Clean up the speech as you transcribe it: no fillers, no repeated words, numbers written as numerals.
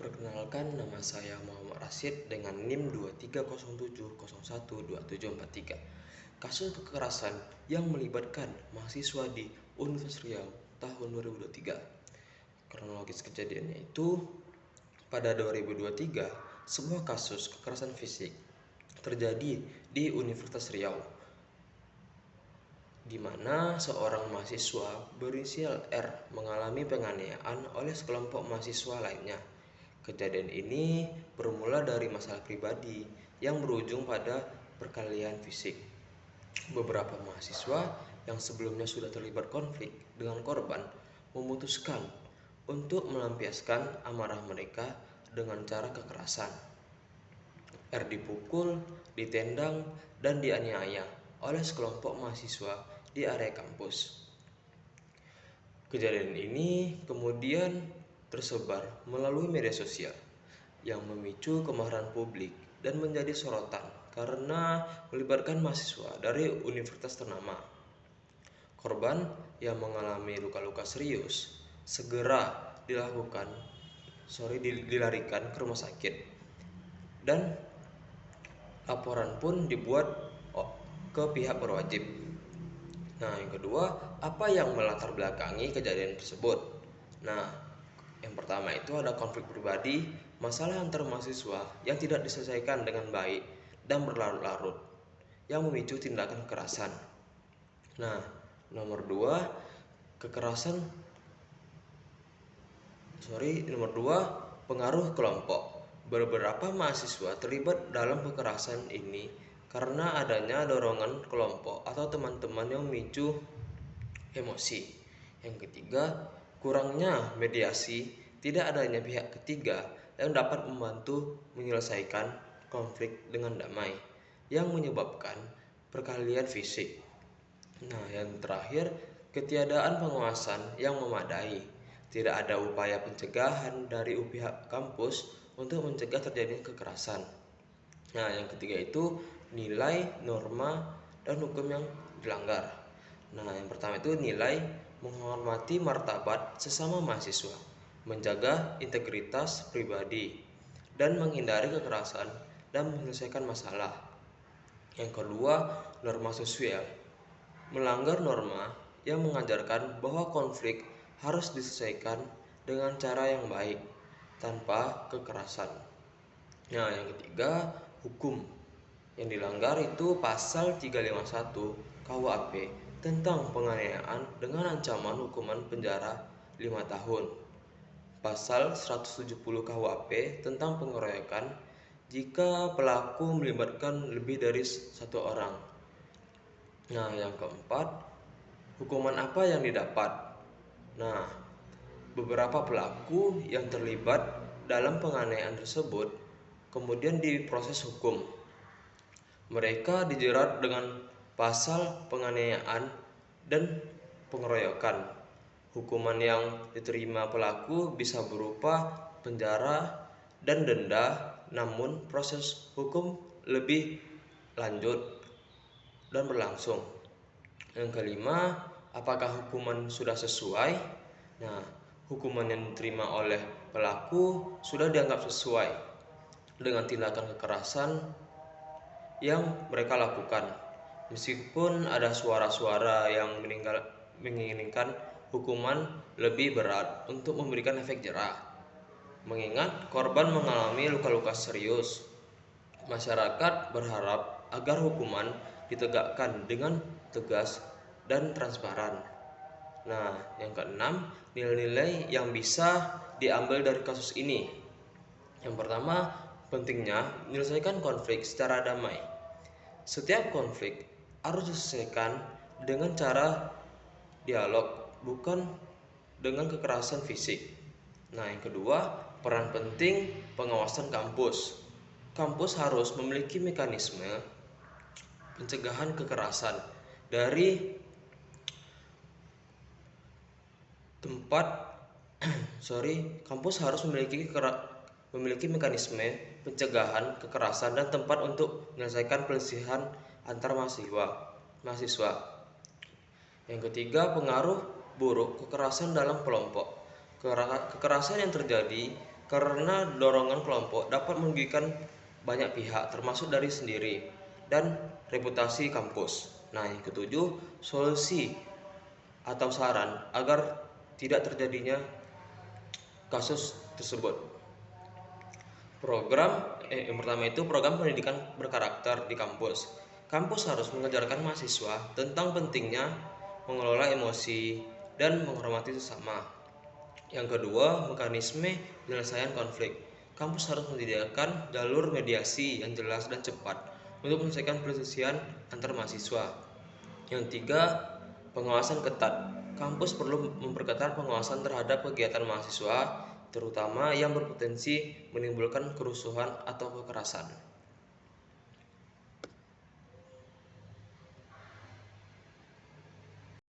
Perkenalkan, nama saya Muhammad Rashid dengan NIM 2307012743. Kasus kekerasan yang melibatkan mahasiswa di Universitas Riau tahun 2023. Kronologis kejadiannya itu pada 2023, sebuah kasus kekerasan fisik terjadi di Universitas Riau, di mana seorang mahasiswa berinisial R mengalami penganiayaan oleh sekelompok mahasiswa lainnya. Kejadian ini bermula dari masalah pribadi yang berujung pada perkelahian fisik. Beberapa mahasiswa yang sebelumnya sudah terlibat konflik dengan korban memutuskan untuk melampiaskan amarah mereka dengan cara kekerasan. R dipukul, ditendang, dan dianiaya oleh sekelompok mahasiswa di area kampus. Kejadian ini kemudian tersebar melalui media sosial yang memicu kemarahan publik dan menjadi sorotan karena melibatkan mahasiswa dari universitas ternama. Korban yang mengalami luka-luka serius segera dilarikan ke rumah sakit, dan laporan pun dibuat ke pihak berwajib. Nah, yang kedua, apa yang melatar belakangi kejadian tersebut? Nah, yang pertama itu ada konflik pribadi, masalah antar mahasiswa yang tidak diselesaikan dengan baik dan berlarut-larut, yang memicu tindakan kekerasan. Nah, nomor dua, pengaruh kelompok. Beberapa mahasiswa terlibat dalam kekerasan ini karena adanya dorongan kelompok atau teman-teman yang memicu emosi. Yang ketiga, kurangnya mediasi, tidak adanya pihak ketiga yang dapat membantu menyelesaikan konflik dengan damai yang menyebabkan perkelahian fisik. Nah, yang terakhir, ketiadaan pengawasan yang memadai. Tidak ada upaya pencegahan dari pihak kampus untuk mencegah terjadinya kekerasan. Nah, yang ketiga itu nilai, norma, dan hukum yang dilanggar. Nah, yang pertama itu nilai menghormati martabat sesama mahasiswa, menjaga integritas pribadi, dan menghindari kekerasan dan menyelesaikan masalah. Yang kedua, norma sosial, melanggar norma yang mengajarkan bahwa konflik harus diselesaikan dengan cara yang baik tanpa kekerasan. Nah, yang ketiga, hukum. Yang dilanggar itu pasal 351 KUHP tentang penganiayaan dengan ancaman hukuman penjara 5 tahun. Pasal 170 KUHP tentang pengeroyokan jika pelaku melibatkan lebih dari satu orang. Nah, yang keempat, hukuman apa yang didapat? Nah, beberapa pelaku yang terlibat dalam penganiayaan tersebut kemudian diproses hukum. Mereka dijerat dengan pasal penganiayaan dan pengeroyokan. Hukuman yang diterima pelaku bisa berupa penjara dan denda, namun proses hukum lebih lanjut dan berlangsung. Yang kelima, apakah hukuman sudah sesuai? Nah, hukuman yang diterima oleh pelaku sudah dianggap sesuai dengan tindakan kekerasan yang mereka lakukan. Meskipun ada suara-suara yang menginginkan hukuman lebih berat untuk memberikan efek jerah. Mengingat korban mengalami luka-luka serius, masyarakat berharap agar hukuman ditegakkan dengan tegas dan transparan. Nah, yang keenam, nilai-nilai yang bisa diambil dari kasus ini. Yang pertama, pentingnya menyelesaikan konflik secara damai. Setiap konflik harus diselesaikan dengan cara dialog, bukan dengan kekerasan fisik. Nah, yang kedua, peran penting pengawasan kampus. Kampus harus memiliki mekanisme pencegahan kekerasan dari kampus harus memiliki mekanisme pencegahan kekerasan dan tempat untuk menyelesaikan perselisihan antar mahasiswa. Yang ketiga, pengaruh buruk kekerasan dalam kelompok. Kekerasan yang terjadi karena dorongan kelompok dapat merugikan banyak pihak termasuk dari sendiri dan reputasi kampus. Nah, yang ketujuh, solusi atau saran agar tidak terjadinya kasus tersebut. Yang pertama itu program pendidikan berkarakter di kampus. Kampus harus mengajarkan mahasiswa tentang pentingnya mengelola emosi dan menghormati sesama. Yang kedua, mekanisme penyelesaian konflik. Kampus harus menyediakan jalur mediasi yang jelas dan cepat untuk menyelesaikan perselisihan antar mahasiswa. Yang tiga, pengawasan ketat. Kampus perlu memperketat pengawasan terhadap kegiatan mahasiswa, terutama yang berpotensi menimbulkan kerusuhan atau kekerasan.